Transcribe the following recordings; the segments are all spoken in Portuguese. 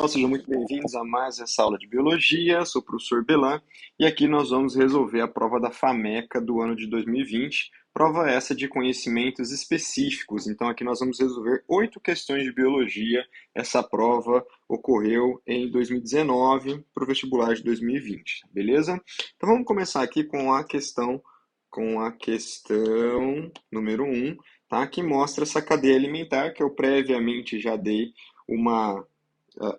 Sejam muito bem-vindos a mais essa aula de Biologia. Sou o professor Belan e aqui nós vamos resolver a prova da FAMECA do ano de 2020. Prova essa de conhecimentos específicos. Então, aqui nós vamos resolver 8 questões de Biologia. Essa prova ocorreu em 2019 para o vestibular de 2020, beleza? Então, vamos começar aqui com a questão número 1, tá? Que mostra essa cadeia alimentar que eu previamente já dei uma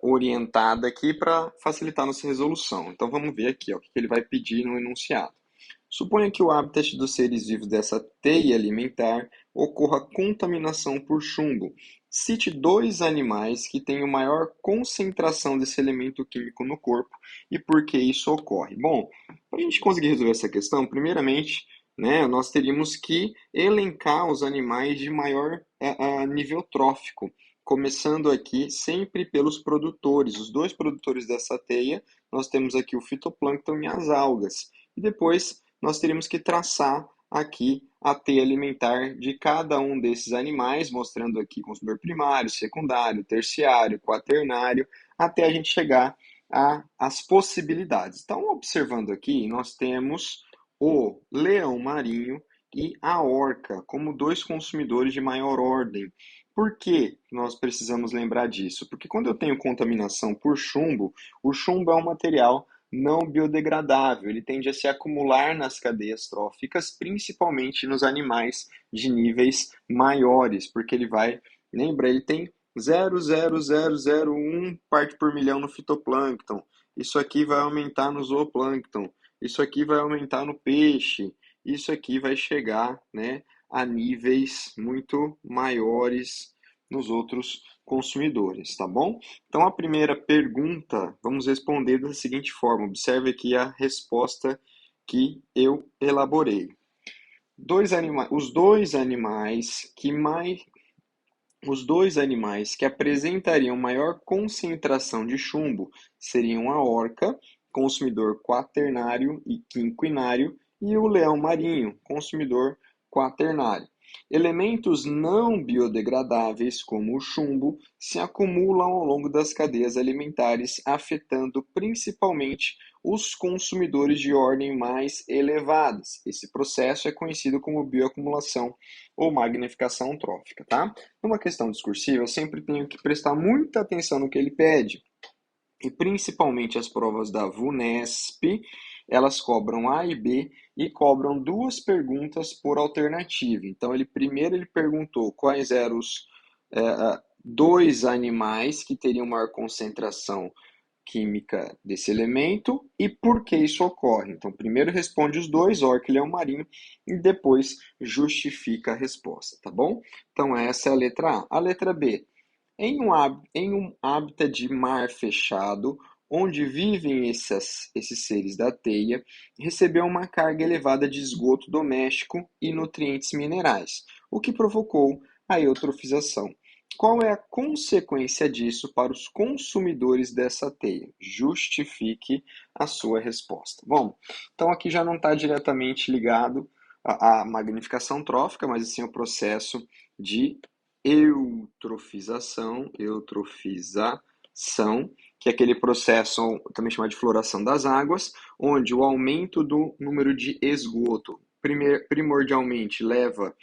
orientada aqui para facilitar nossa resolução. Então vamos ver aqui ó, o que ele vai pedir no enunciado. Suponha que o habitat dos seres vivos dessa teia alimentar ocorra contaminação por chumbo. Cite dois animais que tenham maior concentração desse elemento químico no corpo e por que isso ocorre. Bom, para a gente conseguir resolver essa questão, primeiramente, né, nós teríamos que elencar os animais de maior nível trófico, começando aqui sempre pelos produtores. Os dois produtores dessa teia, nós temos aqui o fitoplâncton e as algas. E depois nós teríamos que traçar aqui a teia alimentar de cada um desses animais, mostrando aqui consumidor primário, secundário, terciário, quaternário, até a gente chegar às possibilidades. Então, observando aqui, nós temos o leão marinho e a orca como dois consumidores de maior ordem. Por que nós precisamos lembrar disso? Porque quando eu tenho contaminação por chumbo, o chumbo é um material não biodegradável, ele tende a se acumular nas cadeias tróficas, principalmente nos animais de níveis maiores, porque ele vai, lembra, ele tem 0,0001 parte por milhão no fitoplâncton. Isso aqui vai aumentar no zooplâncton, isso aqui vai aumentar no peixe, isso aqui vai chegar, né, a níveis muito maiores nos outros consumidores, tá bom? Então, a primeira pergunta, vamos responder da seguinte forma. Observe aqui a resposta que eu elaborei. Os dois animais que apresentariam maior concentração de chumbo seriam a orca, consumidor quaternário e quinquinário, e o leão marinho, consumidor quaternário. Elementos não biodegradáveis, como o chumbo, se acumulam ao longo das cadeias alimentares, afetando principalmente os consumidores de ordem mais elevadas. Esse processo é conhecido como bioacumulação ou magnificação trófica, tá? Numa questão discursiva, eu sempre tenho que prestar muita atenção no que ele pede. E principalmente as provas da VUNESP, elas cobram A e B e cobram duas perguntas por alternativa. Então, primeiro ele perguntou quais eram os dois animais que teriam maior concentração química desse elemento e por que isso ocorre. Então, primeiro responde os dois, orca e leão marinho, e depois justifica a resposta, tá bom? Então, essa é a letra A. A letra B. Em um hábitat de mar fechado, onde vivem esses seres da teia, recebeu uma carga elevada de esgoto doméstico e nutrientes minerais, o que provocou a eutrofização. Qual é a consequência disso para os consumidores dessa teia? Justifique a sua resposta. Bom, então aqui já não está diretamente ligado à magnificação trófica, mas sim ao processo de eutrofização, que é aquele processo também chamado de floração das águas, onde o aumento do número de esgoto primordialmente leva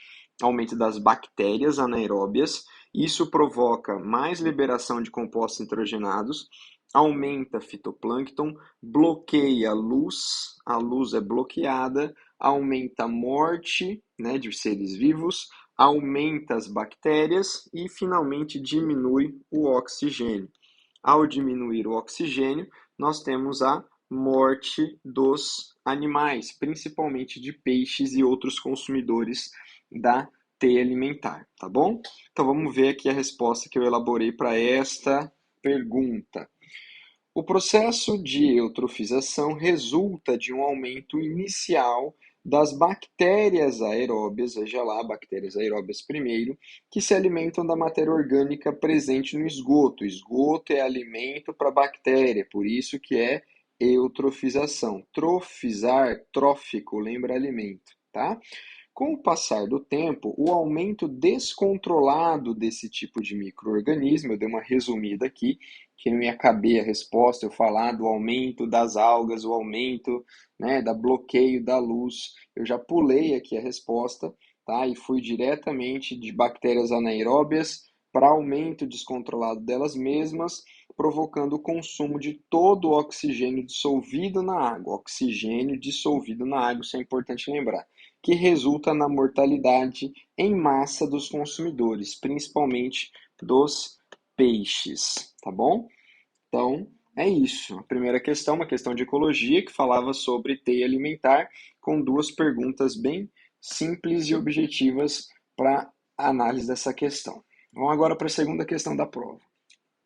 ao aumento das bactérias anaeróbias. Isso provoca mais liberação de compostos nitrogenados, aumenta fitoplâncton, bloqueia a luz é bloqueada, aumenta a morte, né, de seres vivos, aumenta as bactérias e, finalmente, diminui o oxigênio. Ao diminuir o oxigênio, nós temos a morte dos animais, principalmente de peixes e outros consumidores da teia alimentar, tá bom? Então vamos ver aqui a resposta que eu elaborei para esta pergunta. O processo de eutrofização resulta de um aumento inicial das bactérias aeróbias, veja lá, bactérias aeróbias primeiro, que se alimentam da matéria orgânica presente no esgoto. Esgoto é alimento para bactéria, por isso que é eutrofização. Trofizar, trófico, lembra alimento, tá? Com o passar do tempo, o aumento descontrolado desse tipo de micro-organismo, eu dei uma resumida aqui, que não ia caber a resposta, eu falar do aumento das algas, o aumento, né, da bloqueio da luz. Eu já pulei aqui a resposta, tá? E fui diretamente de bactérias anaeróbias para aumento descontrolado delas mesmas, provocando o consumo de todo o oxigênio dissolvido na água. Oxigênio dissolvido na água, isso é importante lembrar, que resulta na mortalidade em massa dos consumidores, principalmente dos peixes, tá bom? Então, é isso. A primeira questão, uma questão de ecologia, que falava sobre teia alimentar, com duas perguntas bem simples e objetivas para a análise dessa questão. Vamos agora para a segunda questão da prova.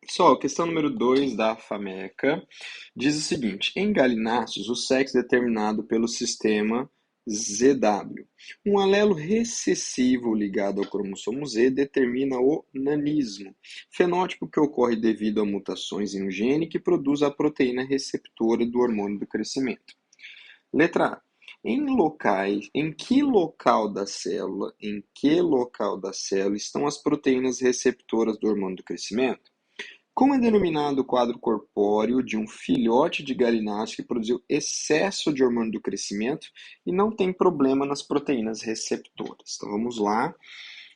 Pessoal, questão número 2 da FAMECA diz o seguinte: em galináceos, o sexo é determinado pelo sistema ZW. Um alelo recessivo ligado ao cromossomo Z determina o nanismo, fenótipo que ocorre devido a mutações em um gene que produz a proteína receptora do hormônio do crescimento. Letra A. Em que local da célula estão as proteínas receptoras do hormônio do crescimento? Como é denominado o quadro corpóreo de um filhote de galináceo que produziu excesso de hormônio do crescimento e não tem problema nas proteínas receptoras? Então vamos lá.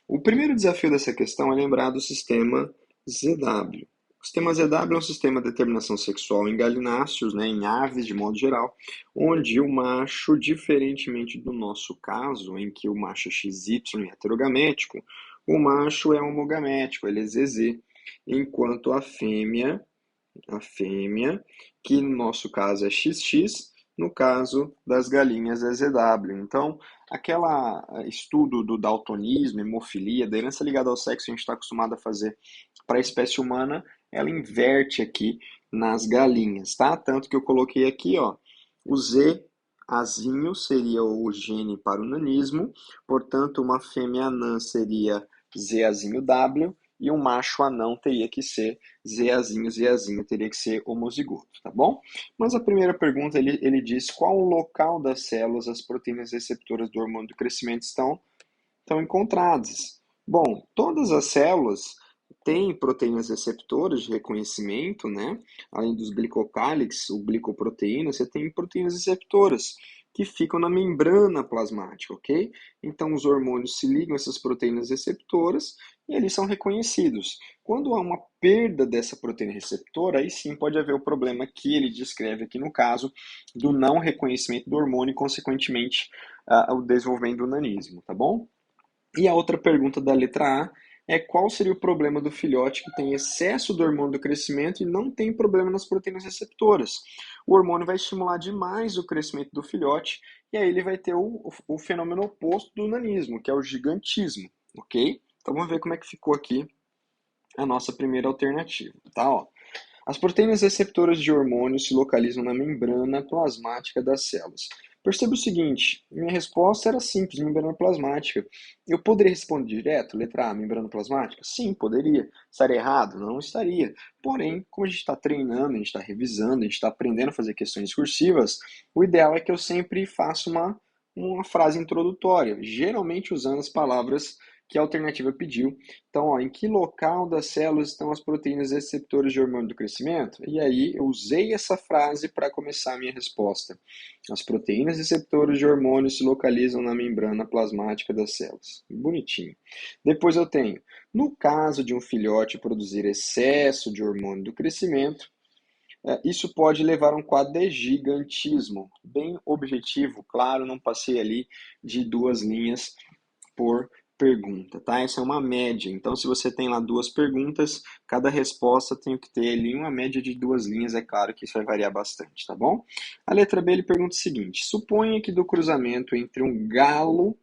O primeiro desafio dessa questão é lembrar do sistema ZW. O sistema ZW é um sistema de determinação sexual em galináceos, né, em aves de modo geral, onde o macho, diferentemente do nosso caso, em que o macho é XY é heterogamético, o macho é homogamético, ele é ZZ, enquanto a fêmea, que no nosso caso é XX, no caso das galinhas é ZW. Então, aquela estudo do daltonismo, hemofilia, da herança ligada ao sexo que a gente está acostumado a fazer para a espécie humana, ela inverte aqui nas galinhas, tá? Tanto que eu coloquei aqui, ó, o Z azinho seria o gene para o nanismo, portanto, uma fêmea anã seria Z azinho W, e um macho anão teria que ser Zazinho, teria que ser homozigoto, tá bom? Mas a primeira pergunta, ele diz qual o local das células as proteínas receptoras do hormônio do crescimento estão encontradas. Bom, todas as células têm proteínas receptoras de reconhecimento, né? Além dos glicocálix, o glicoproteína, você tem proteínas receptoras que ficam na membrana plasmática, ok? Então, os hormônios se ligam a essas proteínas receptoras e eles são reconhecidos. Quando há uma perda dessa proteína receptora, aí sim pode haver o problema que ele descreve aqui no caso do não reconhecimento do hormônio e, consequentemente, o desenvolvimento do nanismo, tá bom? E a outra pergunta da letra A é qual seria o problema do filhote que tem excesso do hormônio do crescimento e não tem problema nas proteínas receptoras? O hormônio vai estimular demais o crescimento do filhote e aí ele vai ter o fenômeno oposto do nanismo, que é o gigantismo, ok? Então vamos ver como é que ficou aqui a nossa primeira alternativa, tá? Ó, as proteínas receptoras de hormônios se localizam na membrana plasmática das células. Perceba o seguinte, minha resposta era simples, membrana plasmática. Eu poderia responder direto, letra A, membrana plasmática? Sim, poderia. Estaria errado? Não estaria. Porém, como a gente está treinando, a gente está revisando, a gente está aprendendo a fazer questões discursivas, o ideal é que eu sempre faça uma frase introdutória, geralmente usando as palavras que a alternativa pediu. Então, ó, em que local das células estão as proteínas receptoras de hormônio do crescimento? E aí eu usei essa frase para começar a minha resposta. As proteínas receptoras de hormônio se localizam na membrana plasmática das células. Bonitinho. Depois eu tenho, no caso de um filhote produzir excesso de hormônio do crescimento, isso pode levar a um quadro de gigantismo. Bem objetivo, claro, não passei ali de 2 linhas por pergunta, tá? Essa é uma média. Então, se você tem lá 2 perguntas, cada resposta tem que ter ali uma média de 2 linhas. É claro que isso vai variar bastante, tá bom? A letra B, ele pergunta o seguinte: suponha que do cruzamento entre um galo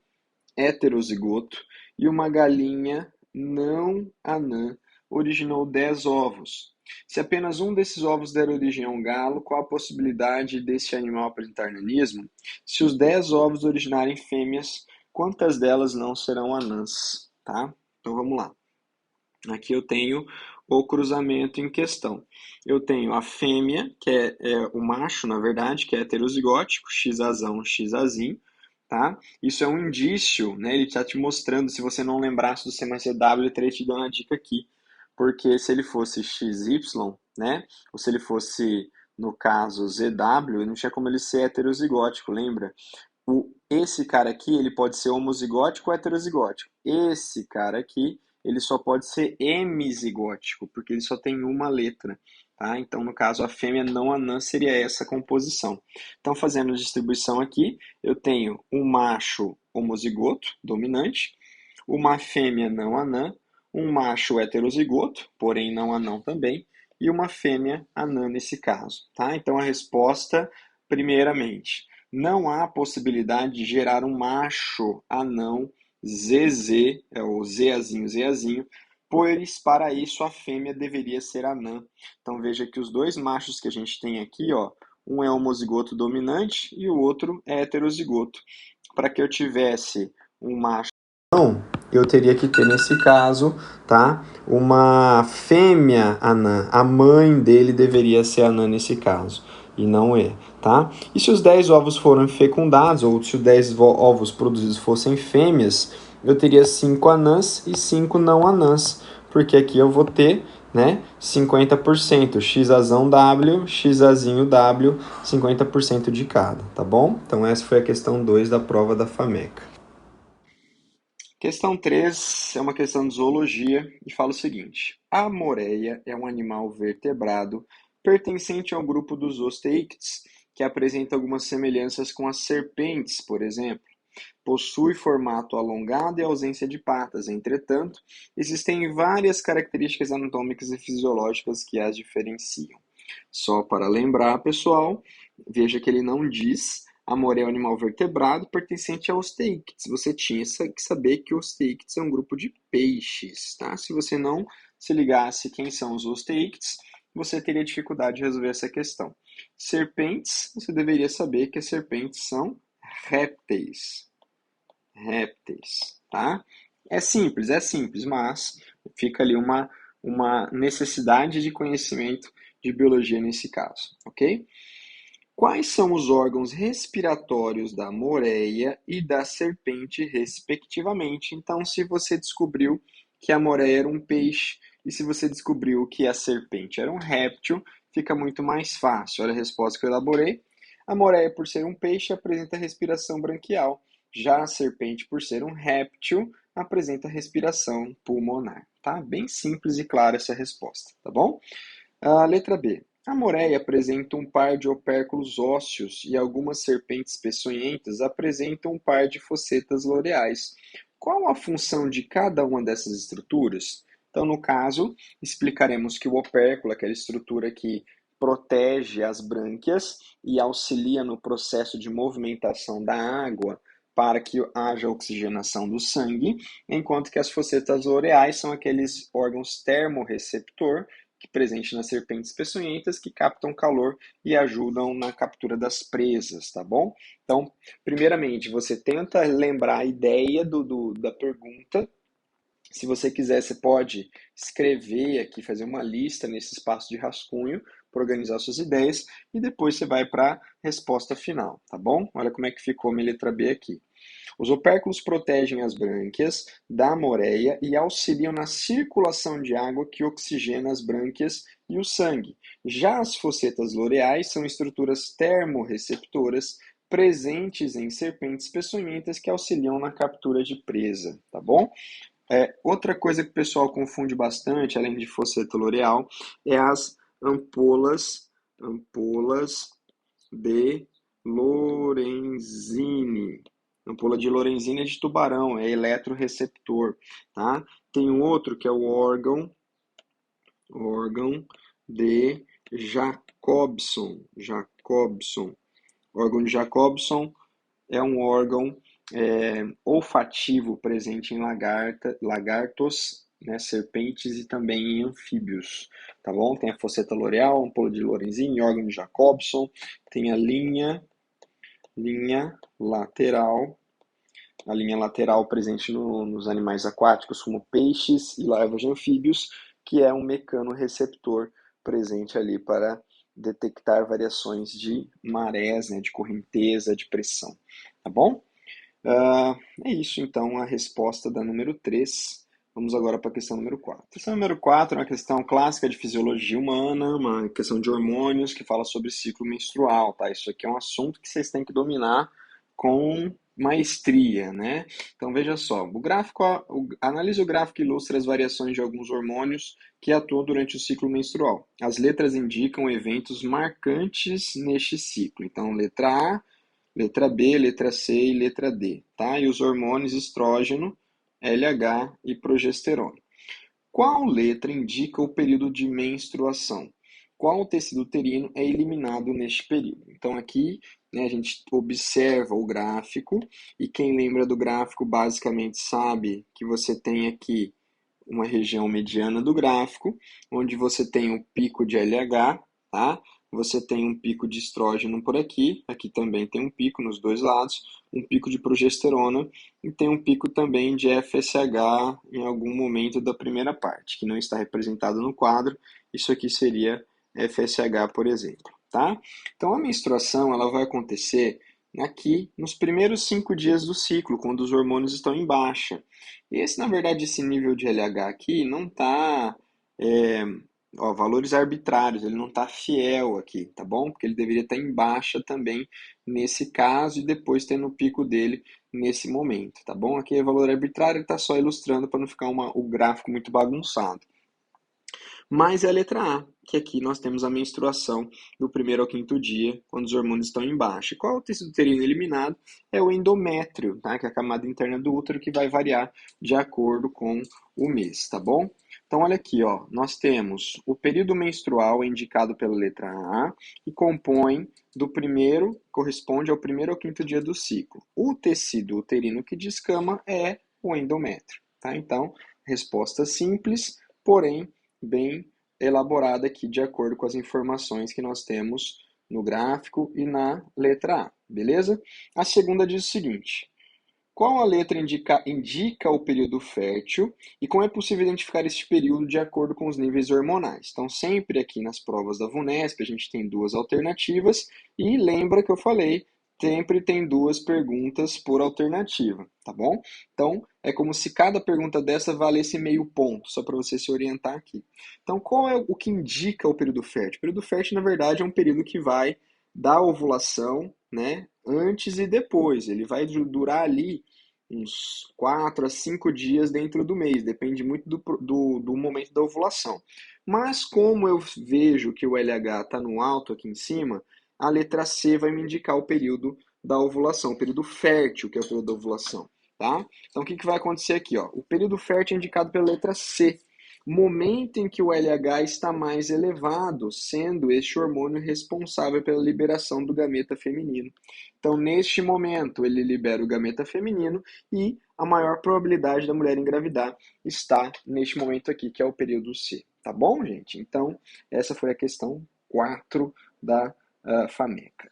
heterozigoto e uma galinha não anã originou 10 ovos. Se apenas um desses ovos der origem a um galo, qual a possibilidade desse animal apresentar nanismo? Se os 10 ovos originarem fêmeas, quantas delas não serão anãs? Tá? Então vamos lá. Aqui eu tenho o cruzamento em questão. Eu tenho a fêmea, que é o macho, na verdade, que é heterozigótico, Xazão, Xazinho, tá? Isso é um indício, né? Ele está te mostrando, se você não lembrasse do C mais CW, ele estaria te dando a dica aqui. Porque se ele fosse XY, né? Ou se ele fosse, no caso, ZW, não tinha como ele ser heterozigótico, lembra? Esse cara aqui, ele pode ser homozigótico ou heterozigótico. Esse cara aqui, ele só pode ser hemizigótico, porque ele só tem uma letra. Tá? Então, no caso, a fêmea não anã seria essa composição. Então, fazendo a distribuição aqui, eu tenho um macho homozigoto, dominante, uma fêmea não anã, um macho heterozigoto, porém não anão também, e uma fêmea anã nesse caso. Tá? Então, a resposta, primeiramente, não há possibilidade de gerar um macho anão ZZ, é o ZAzinho, ZAzinho, pois para isso a fêmea deveria ser anã. Então veja que os dois machos que a gente tem aqui, ó, um é homozigoto dominante e o outro é heterozigoto. Para que eu tivesse um macho anão, eu teria que ter nesse caso, tá, uma fêmea anã. A mãe dele deveria ser anã nesse caso e não é, tá? E se os 10 ovos foram fecundados, ou se os 10 ovos produzidos fossem fêmeas, eu teria 5 anãs e 5 não anãs, porque aqui eu vou ter, né, 50%, xazão W, xazinho W, 50% de cada, tá bom? Então essa foi a questão 2 da prova da FAMECA. Questão 3 é uma questão de zoologia e fala o seguinte: a moreia é um animal vertebrado pertencente ao grupo dos osteichthes, que apresenta algumas semelhanças com as serpentes, por exemplo. Possui formato alongado e ausência de patas. Entretanto, existem várias características anatômicas e fisiológicas que as diferenciam. Só para lembrar, pessoal, veja que ele não diz amor é um animal vertebrado pertencente aos osteichthes. Você tinha que saber que os osteichthes é um grupo de peixes, tá? Se você não se ligasse quem são os osteichthes, você teria dificuldade de resolver essa questão. Serpentes, você deveria saber que as serpentes são répteis. Répteis, tá? É simples, mas fica ali uma necessidade de conhecimento de biologia nesse caso, ok? Quais são os órgãos respiratórios da moreia e da serpente, respectivamente? Então, se você descobriu que a moreia era um peixe e se você descobriu que a serpente era um réptil, fica muito mais fácil. Olha a resposta que eu elaborei. A moreia, por ser um peixe, apresenta respiração branquial. Já a serpente, por ser um réptil, apresenta respiração pulmonar. Tá? Bem simples e clara essa resposta, tá bom? A letra B. A moreia apresenta um par de opérculos ósseos e algumas serpentes peçonhentas apresentam um par de fossetas loreais. Qual a função de cada uma dessas estruturas? Então, no caso, explicaremos que o opérculo, aquela estrutura que protege as brânquias e auxilia no processo de movimentação da água para que haja oxigenação do sangue, enquanto que as fossetas loreais são aqueles órgãos termorreceptor presente nas serpentes peçonhentas que captam calor e ajudam na captura das presas, tá bom? Então, primeiramente, você tenta lembrar a ideia da pergunta. Se você quiser, você pode escrever aqui, fazer uma lista nesse espaço de rascunho para organizar suas ideias e depois você vai para a resposta final, tá bom? Olha como é que ficou a minha letra B aqui. Os opérculos protegem as brânquias da moreia e auxiliam na circulação de água que oxigena as brânquias e o sangue. Já as fossetas loreais são estruturas termorreceptoras presentes em serpentes peçonhentas que auxiliam na captura de presa, tá bom? Outra coisa que o pessoal confunde bastante, além de fosseta loreal, é as ampolas de Lorenzini. Ampola de Lorenzini é de tubarão, é eletroreceptor, tá? Tem um outro que é o órgão de Jacobson. O órgão de Jacobson é um órgão olfativo presente em lagartos, né, serpentes e também em anfíbios, tá bom? Tem a fosseta loreal, ampola de Lorenzini, órgão de Jacobson, tem a linha lateral, a linha lateral presente nos animais aquáticos, como peixes e larvas de anfíbios, que é um mecanorreceptor presente ali para detectar variações de marés, né, de correnteza, de pressão, tá bom? Ah, é isso, então, a resposta da número 3. Vamos agora para a questão número 4. A questão número 4 é uma questão clássica de fisiologia humana, uma questão de hormônios que fala sobre ciclo menstrual, tá? Isso aqui é um assunto que vocês têm que dominar com maestria, né? Então veja só, analise o gráfico que ilustra as variações de alguns hormônios que atuam durante o ciclo menstrual. As letras indicam eventos marcantes neste ciclo. Então, letra A, letra B, letra C e letra D, tá? E os hormônios estrógeno, LH e progesterona. Qual letra indica o período de menstruação? Qual tecido uterino é eliminado neste período? Então aqui, né, a gente observa o gráfico e quem lembra do gráfico basicamente sabe que você tem aqui uma região mediana do gráfico, onde você tem o pico de LH, tá? Você tem um pico de estrógeno por aqui, aqui também tem um pico nos dois lados, um pico de progesterona e tem um pico também de FSH em algum momento da primeira parte, que não está representado no quadro. Isso aqui seria FSH, por exemplo, tá? Então a menstruação ela vai acontecer aqui nos primeiros 5 dias do ciclo, quando os hormônios estão em baixa. Esse, na verdade, esse nível de LH aqui não está, valores arbitrários, ele não está fiel aqui, tá bom? Porque ele deveria estar em baixa também nesse caso e depois tendo o pico dele nesse momento, tá bom? Aqui é valor arbitrário, ele está só ilustrando para não ficar o gráfico muito bagunçado. Mas é a letra A, que aqui nós temos a menstruação do primeiro ao quinto dia, quando os hormônios estão em baixa. E qual é o tecido uterino eliminado? É o endométrio, tá? Que é a camada interna do útero que vai variar de acordo com o mês, tá bom? Então, olha aqui, ó, nós temos o período menstrual indicado pela letra A e corresponde ao primeiro ao quinto dia do ciclo. O tecido uterino que descama é o endométrio, tá? Então, resposta simples, porém bem elaborada aqui de acordo com as informações que nós temos no gráfico e na letra A, beleza? A segunda diz o seguinte: qual a letra indica o período fértil e como é possível identificar este período de acordo com os níveis hormonais? Então, sempre aqui nas provas da VUNESP, a gente tem duas alternativas e lembra que eu falei, sempre tem duas perguntas por alternativa, tá bom? Então, é como se cada pergunta dessa valesse meio ponto, só para você se orientar aqui. Então, qual é o que indica o período fértil? O período fértil, na verdade, é um período que vai da ovulação, né, antes e depois. Ele vai durar ali uns 4 a 5 dias dentro do mês, depende muito do momento da ovulação. Mas como eu vejo que o LH está no alto aqui em cima, a letra C vai me indicar o período da ovulação, o período fértil, que é o período da ovulação, tá? Então o que, que vai acontecer aqui, ó? O período fértil é indicado pela letra C, momento em que o LH está mais elevado, sendo este hormônio responsável pela liberação do gameta feminino. Então, neste momento, ele libera o gameta feminino e a maior probabilidade da mulher engravidar está neste momento aqui, que é o período C. Tá bom, gente? Então, essa foi a questão 4 da FAMECA.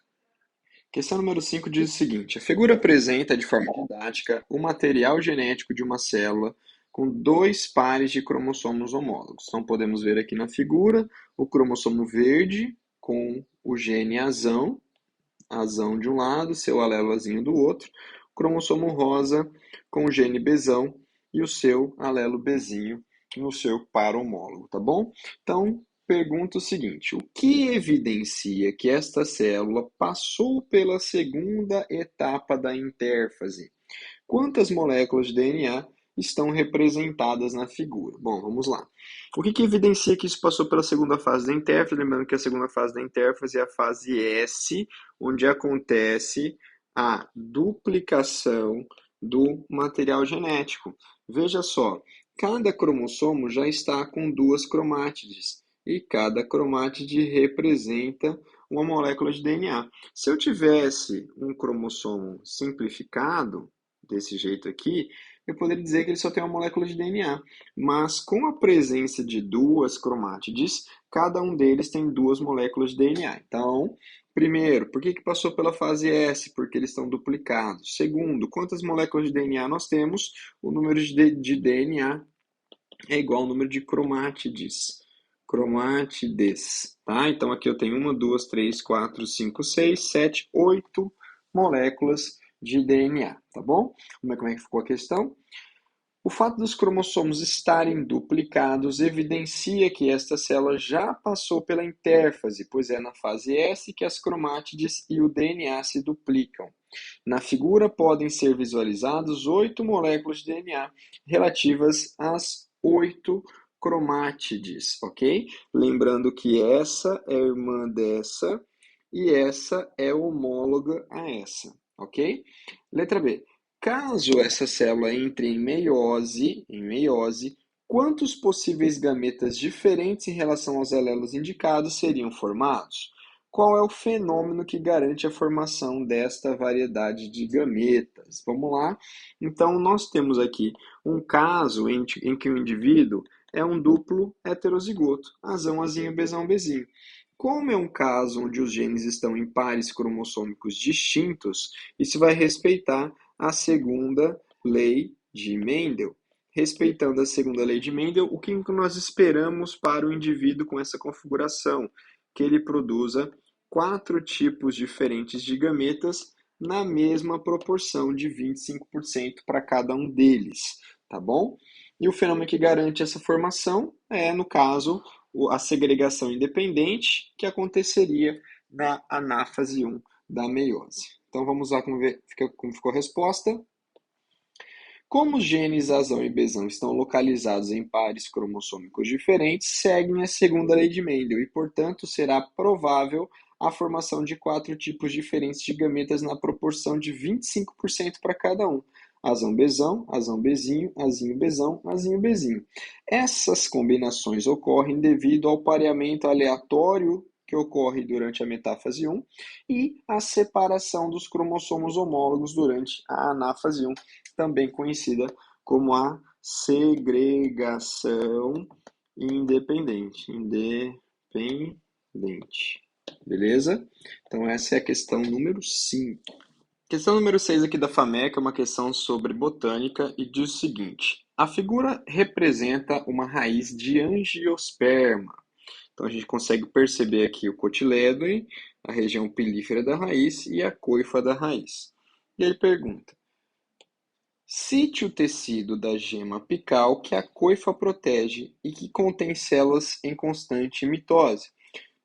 Questão número 5 diz o seguinte: a figura apresenta de forma didática o material genético de uma célula com dois pares de cromossomos homólogos. Então, podemos ver aqui na figura o cromossomo verde com o gene azão de um lado, seu alelo azinho do outro, o cromossomo rosa com o gene Bzão e o seu alelo Bzinho no seu par homólogo, tá bom? Então, pergunta o seguinte: o que evidencia que esta célula passou pela segunda etapa da intérfase? Quantas moléculas de DNA estão representadas na figura? Bom, vamos lá. O que, que evidencia que isso passou pela segunda fase da intérfase? Lembrando que a segunda fase da intérfase é a fase S, onde acontece a duplicação do material genético. Veja só, cada cromossomo já está com duas cromátides e cada cromátide representa uma molécula de DNA. Se eu tivesse um cromossomo simplificado, desse jeito aqui, eu poderia dizer que ele só tem uma molécula de DNA. Mas com a presença de duas cromátides, cada um deles tem duas moléculas de DNA. Então, primeiro, por que passou pela fase S? Porque eles estão duplicados. Segundo, quantas moléculas de DNA nós temos? O número de DNA é igual ao número de cromátides. Cromátides, tá? Então aqui eu tenho 1, 2, 3, 4, 5, 6, 7, 8 moléculas de DNA, tá bom? Como é que ficou a questão? O fato dos cromossomos estarem duplicados evidencia que esta célula já passou pela intérfase, pois é na fase S que as cromátides e o DNA se duplicam. Na figura podem ser visualizados 8 moléculas de DNA relativas às 8 cromátides, ok? Lembrando que essa é irmã dessa e essa é homóloga a essa, ok? Letra B. Caso essa célula entre em meiose, quantos possíveis gametas diferentes em relação aos alelos indicados seriam formados? Qual é o fenômeno que garante a formação desta variedade de gametas? Vamos lá. Então, nós temos aqui um caso em que o indivíduo é um duplo heterozigoto, azão, azinho, bezão, bezinho. Como é um caso onde os genes estão em pares cromossômicos distintos, isso vai respeitar a segunda lei de Mendel. Respeitando a segunda lei de Mendel, o que nós esperamos para o indivíduo com essa configuração? Que ele produza 4 tipos diferentes de gametas na mesma proporção de 25% para cada um deles, tá bom? E o fenômeno que garante essa formação é, no caso, a segregação independente que aconteceria na anáfase 1 da meiose. Então vamos lá como ficou a resposta. Como os genes azão e bezão estão localizados em pares cromossômicos diferentes, seguem a segunda lei de Mendel e, portanto, será provável a formação de 4 tipos diferentes de gametas na proporção de 25% para cada um. Azão bezão, azão bezinho, azinho bezão, azinho bezinho. Essas combinações ocorrem devido ao pareamento aleatório que ocorre durante a metáfase 1 e a separação dos cromossomos homólogos durante a anáfase 1, também conhecida como a segregação independente. Beleza? Então essa é a questão número 5. Questão número 6 aqui da FAMEC é uma questão sobre botânica e diz o seguinte: a figura representa uma raiz de angiosperma. Então a gente consegue perceber aqui o cotilédone, a região pilífera da raiz e a coifa da raiz. E ele pergunta: cite o tecido da gema apical que a coifa protege e que contém células em constante mitose.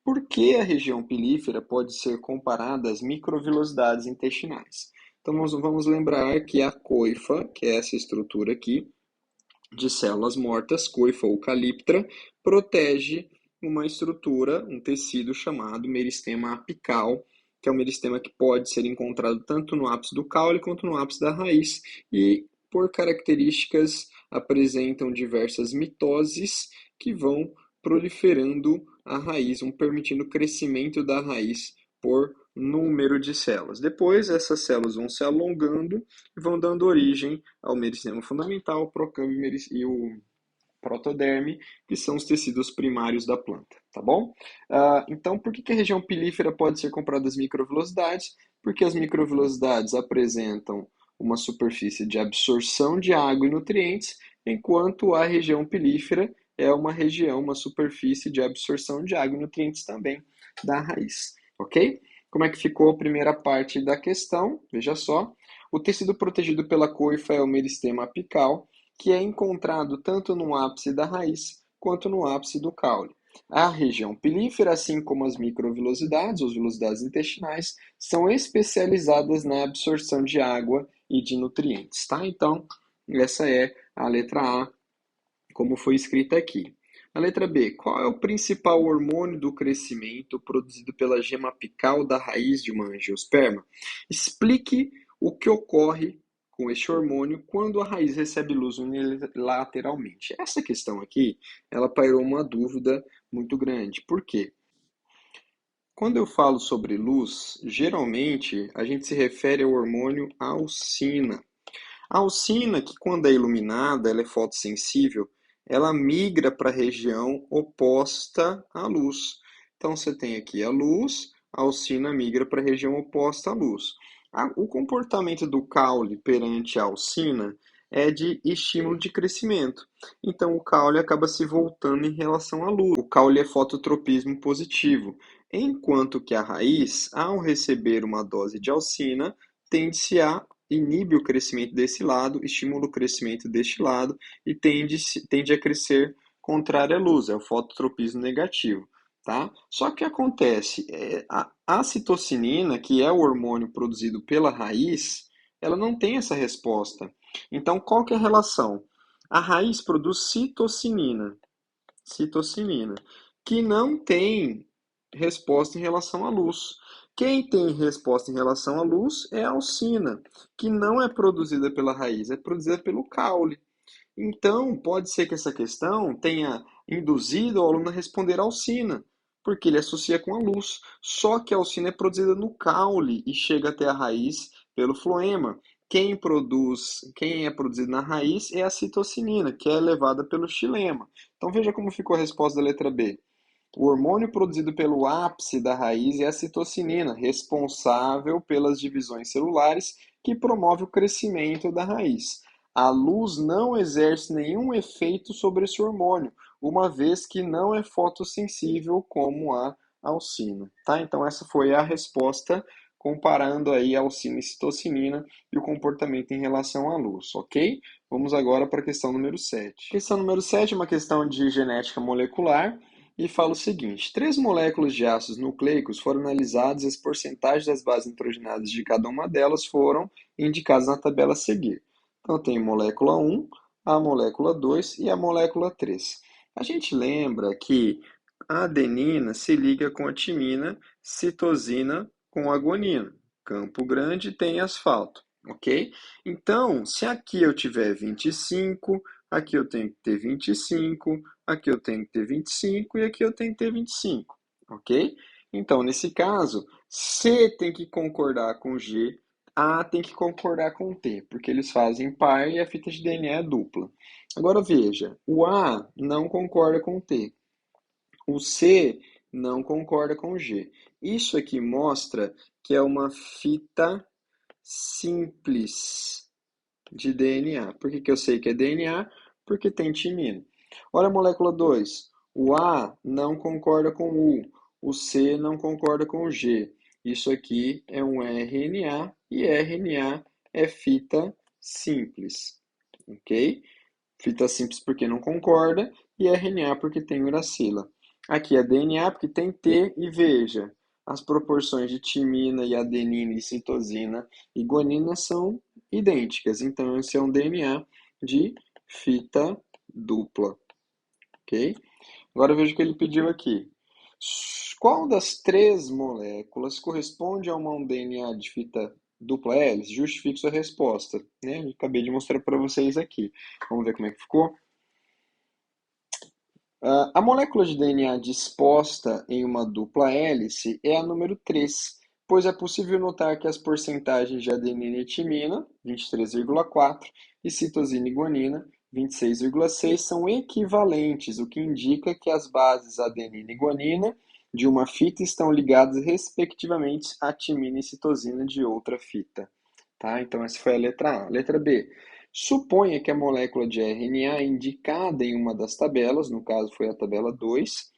Por que a região pilífera pode ser comparada às microvilosidades intestinais? Então vamos lembrar que a coifa, que é essa estrutura aqui de células mortas, coifa ou calíptra, protege uma estrutura, um tecido chamado meristema apical, que é um meristema que pode ser encontrado tanto no ápice do caule quanto no ápice da raiz e, por características, apresentam diversas mitoses que vão proliferando a raiz, vão permitindo o crescimento da raiz por número de células. Depois, essas células vão se alongando e vão dando origem ao meristema fundamental, o procâmbio e o protoderme, que são os tecidos primários da planta, tá bom? Então, por que a região pilífera pode ser comparada às microvilosidades? Porque as microvilosidades apresentam uma superfície de absorção de água e nutrientes, enquanto a região pilífera é uma superfície de absorção de água e nutrientes também da raiz, ok? Como é que ficou a primeira parte da questão? Veja só. O tecido protegido pela coifa é o meristema apical, que é encontrado tanto no ápice da raiz quanto no ápice do caule. A região pilífera, assim como as microvilosidades, ou vilosidades intestinais, são especializadas na absorção de água e de nutrientes, tá? Então, essa é a letra A, como foi escrita aqui. A letra B, qual é o principal hormônio do crescimento produzido pela gema apical da raiz de uma angiosperma? Explique o que ocorre com este hormônio quando a raiz recebe luz unilateralmente. Essa questão aqui, ela pairou uma dúvida muito grande. Por quê? Quando eu falo sobre luz, geralmente a gente se refere ao hormônio alcina. A alcina, que quando é iluminada, ela é fotossensível, ela migra para a região oposta à luz. Então você tem aqui a luz, a alcina migra para a região oposta à luz. O comportamento do caule perante a alcina é de estímulo de crescimento. Então o caule acaba se voltando em relação à luz. O caule é fototropismo positivo, enquanto que a raiz, ao receber uma dose de alcina, tende-se a inibe o crescimento desse lado, estimula o crescimento deste lado e tende a crescer contrário à luz, é o fototropismo negativo, tá? Só que acontece, a citocinina, que é o hormônio produzido pela raiz, ela não tem essa resposta. Então, qual que é a relação? A raiz produz citocinina, que não tem resposta em relação à luz. Quem tem resposta em relação à luz é a alcina, que não é produzida pela raiz, é produzida pelo caule. Então, pode ser que essa questão tenha induzido o aluno a responder a alcina, porque ele associa com a luz. Só que a alcina é produzida no caule e chega até a raiz pelo floema. Quem é produzido na raiz é a citocinina, que é levada pelo xilema. Então veja como ficou a resposta da letra B. O hormônio produzido pelo ápice da raiz é a citocinina, responsável pelas divisões celulares que promove o crescimento da raiz. A luz não exerce nenhum efeito sobre esse hormônio, uma vez que não é fotossensível como a alcina, tá? Então essa foi a resposta comparando aí a alcina e citocinina e o comportamento em relação à luz, ok? Vamos agora para a questão número 7. A questão número 7 é uma questão de genética molecular e fala o seguinte: três moléculas de ácidos nucleicos foram analisadas e as porcentagens das bases nitrogenadas de cada uma delas foram indicadas na tabela a seguir. Então, tem molécula 1, a molécula 2 e a molécula 3. A gente lembra que a adenina se liga com a timina, citosina com a guanina. Campo Grande tem asfalto, ok? Então, se aqui eu tiver 25, aqui eu tenho que ter 25, aqui eu tenho que ter 25 e aqui eu tenho que ter 25, ok? Então, nesse caso, C tem que concordar com G, A tem que concordar com T, porque eles fazem par e a fita de DNA é dupla. Agora veja, o A não concorda com T, o C não concorda com G. Isso aqui mostra que é uma fita simples de DNA. Por que que eu sei que é DNA? Porque tem timina. Olha a molécula 2. O A não concorda com o C não concorda com o G. Isso aqui é um RNA e RNA é fita simples, ok? Fita simples porque não concorda e RNA porque tem uracila. Aqui é DNA porque tem T e veja, as proporções de timina e adenina e citosina e guanina são idênticas. Então esse é um DNA de fita dupla, ok? Agora veja o que ele pediu aqui. Qual das três moléculas corresponde a um DNA de fita dupla hélice? Justifique sua resposta, né? Eu acabei de mostrar para vocês aqui. Vamos ver como é que ficou. A molécula de DNA disposta em uma dupla hélice é a número 3, pois é possível notar que as porcentagens de adenina e timina, 23,4, e citosina e guanina, 26,6, são equivalentes, o que indica que as bases adenina e guanina de uma fita estão ligadas respectivamente à timina e citosina de outra fita. Tá? Então essa foi a letra A. Letra B. Suponha que a molécula de RNA indicada em uma das tabelas, no caso foi a tabela 2,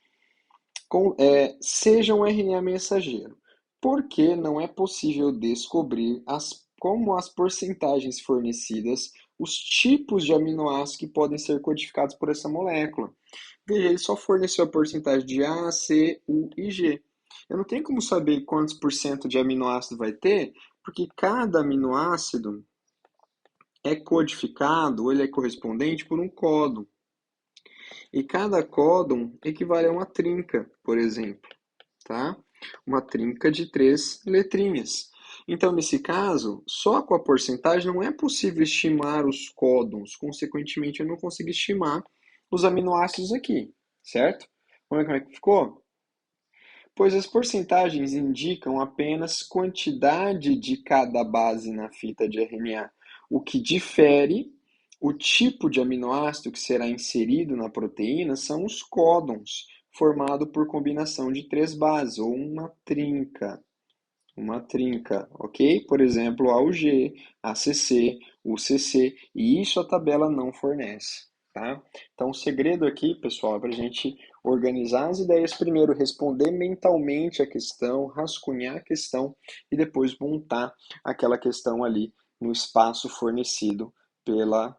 seja um RNA mensageiro, porque não é possível descobrir como as porcentagens fornecidas, os tipos de aminoácidos que podem ser codificados por essa molécula. Veja, ele só forneceu a porcentagem de A, C, U e G. Eu não tenho como saber quantos por cento de aminoácido vai ter, porque cada aminoácido é codificado, ou ele é correspondente por um códon. E cada códon equivale a uma trinca, por exemplo, tá? Uma trinca de 3 letrinhas. Então, nesse caso, só com a porcentagem não é possível estimar os códons. Consequentemente, eu não consigo estimar os aminoácidos aqui, certo? Vamos ver como é que ficou? Pois as porcentagens indicam apenas quantidade de cada base na fita de RNA, o que difere o tipo de aminoácido que será inserido na proteína são os códons, formado por combinação de 3 bases, ou uma trinca, ok? Por exemplo, AUG, ACC, UCC, e isso a tabela não fornece, tá? Então, o segredo aqui, pessoal, é para a gente organizar as ideias primeiro, responder mentalmente a questão, rascunhar a questão e depois montar aquela questão ali no espaço fornecido pela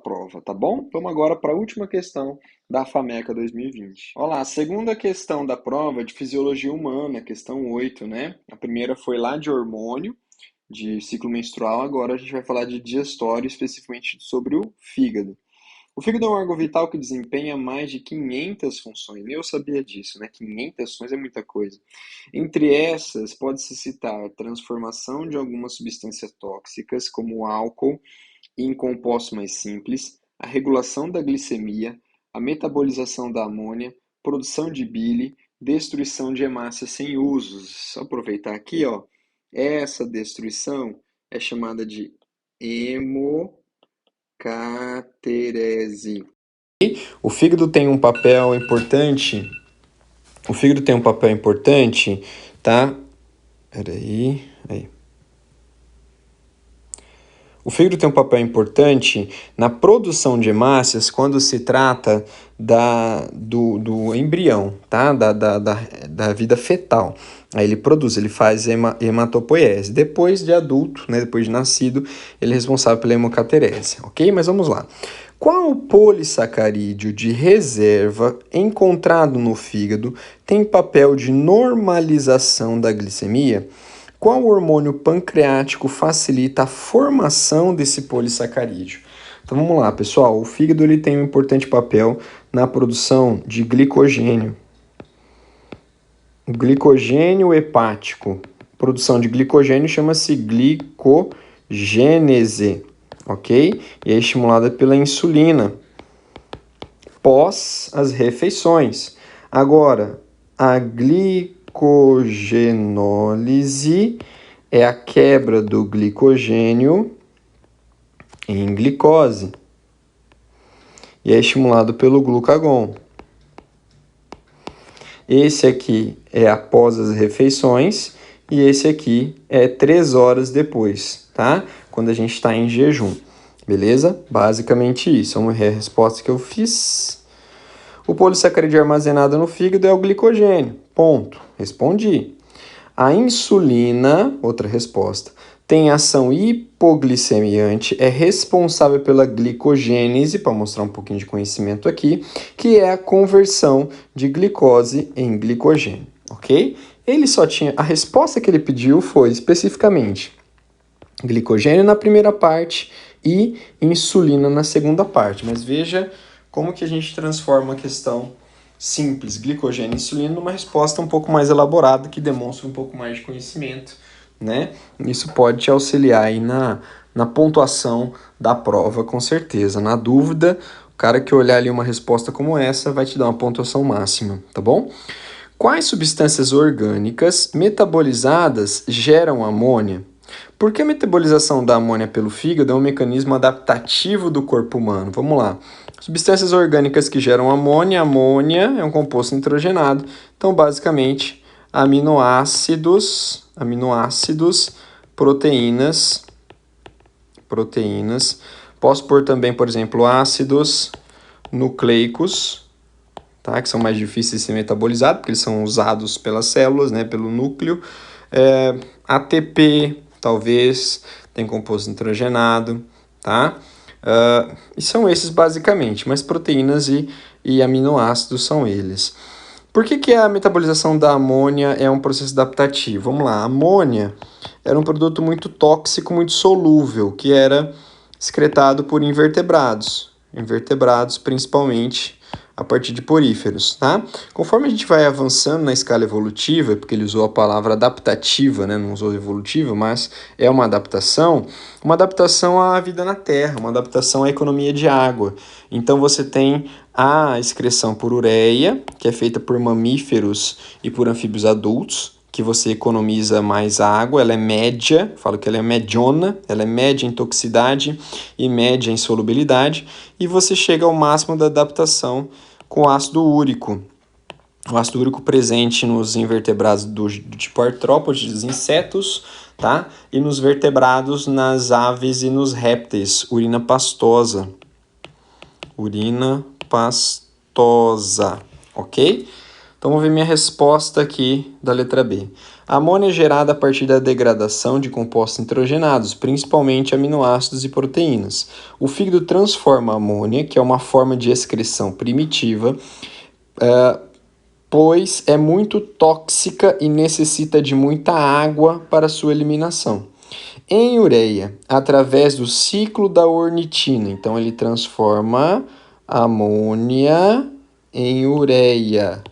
prova, tá bom? Vamos agora para a última questão da FAMECA 2020. Olá, a segunda questão da prova é de fisiologia humana, questão 8, né? A primeira foi lá de hormônio, de ciclo menstrual, agora a gente vai falar de digestório, especificamente sobre o fígado. O fígado é um órgão vital que desempenha mais de 500 funções. Nem eu sabia disso, né? 500 funções é muita coisa. Entre essas, pode-se citar a transformação de algumas substâncias tóxicas, como o álcool, em compostos mais simples, a regulação da glicemia, a metabolização da amônia, produção de bile, destruição de hemácias sem usos. Só aproveitar aqui, ó, essa destruição é chamada de hemocaterese. O fígado tem um papel importante. O fígado tem um papel importante, tá? Peraí. Aí. O fígado tem um papel importante na produção de hemácias quando se trata do embrião, tá? Da vida fetal. Aí ele produz, ele faz hematopoiese. Depois de adulto, né? Depois de nascido, ele é responsável pela hemocaterese, ok? Mas vamos lá. Qual polissacarídeo de reserva encontrado no fígado tem papel de normalização da glicemia? Qual hormônio pancreático facilita a formação desse polissacarídeo? Então vamos lá, pessoal. O fígado ele tem um importante papel na produção de glicogênio. Glicogênio hepático. Produção de glicogênio chama-se glicogênese, ok? E é estimulada pela insulina pós as refeições. Agora, a glicogenólise é a quebra do glicogênio em glicose e é estimulado pelo glucagon. Esse aqui é após as refeições e esse aqui é 3 horas depois, tá? Quando a gente está em jejum, beleza? Basicamente isso. Vamos ver a resposta que eu fiz. O polissacarídeo armazenado no fígado é o glicogênio. Ponto. Respondi. A insulina, outra resposta, tem ação hipoglicemiante, é responsável pela glicogênese, para mostrar um pouquinho de conhecimento aqui, que é a conversão de glicose em glicogênio, ok? Ele só tinha, a resposta que ele pediu foi especificamente glicogênio na primeira parte e insulina na segunda parte, mas veja como que a gente transforma a questão simples, glicogênio e insulina, numa resposta um pouco mais elaborada, que demonstra um pouco mais de conhecimento, né? Isso pode te auxiliar aí na pontuação da prova, com certeza. Na dúvida, o cara que olhar ali uma resposta como essa vai te dar uma pontuação máxima, tá bom? Quais substâncias orgânicas metabolizadas geram amônia? Por que a metabolização da amônia pelo fígado é um mecanismo adaptativo do corpo humano? Vamos lá. Substâncias orgânicas que geram amônia. Amônia é um composto nitrogenado. Então, basicamente, aminoácidos, proteínas. Posso pôr também, por exemplo, ácidos nucleicos, tá? Que são mais difíceis de ser metabolizados, porque eles são usados pelas células, né? Pelo núcleo. ATP, talvez, tem composto nitrogenado, tá? E são esses basicamente, mas proteínas e aminoácidos são eles. Por que a metabolização da amônia é um processo adaptativo? Vamos lá, a amônia era um produto muito tóxico, muito solúvel, que era excretado por invertebrados principalmente a partir de poríferos, tá? Conforme a gente vai avançando na escala evolutiva, porque ele usou a palavra adaptativa, né? Não usou evolutiva, mas é uma adaptação à vida na Terra, uma adaptação à economia de água. Então você tem a excreção por ureia, que é feita por mamíferos e por anfíbios adultos, que você economiza mais água, ela é média, falo que ela é mediona, ela é média em toxicidade e média em solubilidade, e você chega ao máximo da adaptação com ácido úrico. O ácido úrico presente nos invertebrados do tipo artrópodes, insetos, tá? E nos vertebrados, nas aves e nos répteis, urina pastosa. gostosa, ok? Então, vamos ver minha resposta aqui da letra B. A amônia é gerada a partir da degradação de compostos nitrogenados, principalmente aminoácidos e proteínas. O fígado transforma a amônia, que é uma forma de excreção primitiva, pois é muito tóxica e necessita de muita água para sua eliminação. Em ureia, através do ciclo da ornitina, então ele transforma amônia em ureia,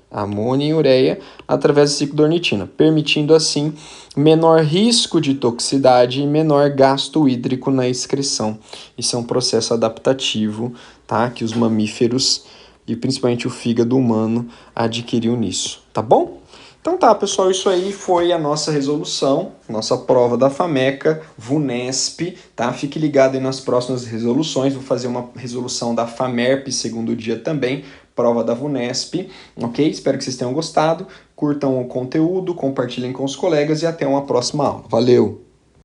através do ciclo da ornitina, permitindo assim menor risco de toxicidade e menor gasto hídrico na excreção. Isso é um processo adaptativo, tá? Que os mamíferos e principalmente o fígado humano adquiriu nisso, tá bom? Então tá, pessoal, isso aí foi a nossa resolução, nossa prova da FAMECA, VUNESP, tá? Fique ligado aí nas próximas resoluções, vou fazer uma resolução da FAMERP segundo dia também, prova da VUNESP, ok? Espero que vocês tenham gostado, curtam o conteúdo, compartilhem com os colegas e até uma próxima aula. Valeu!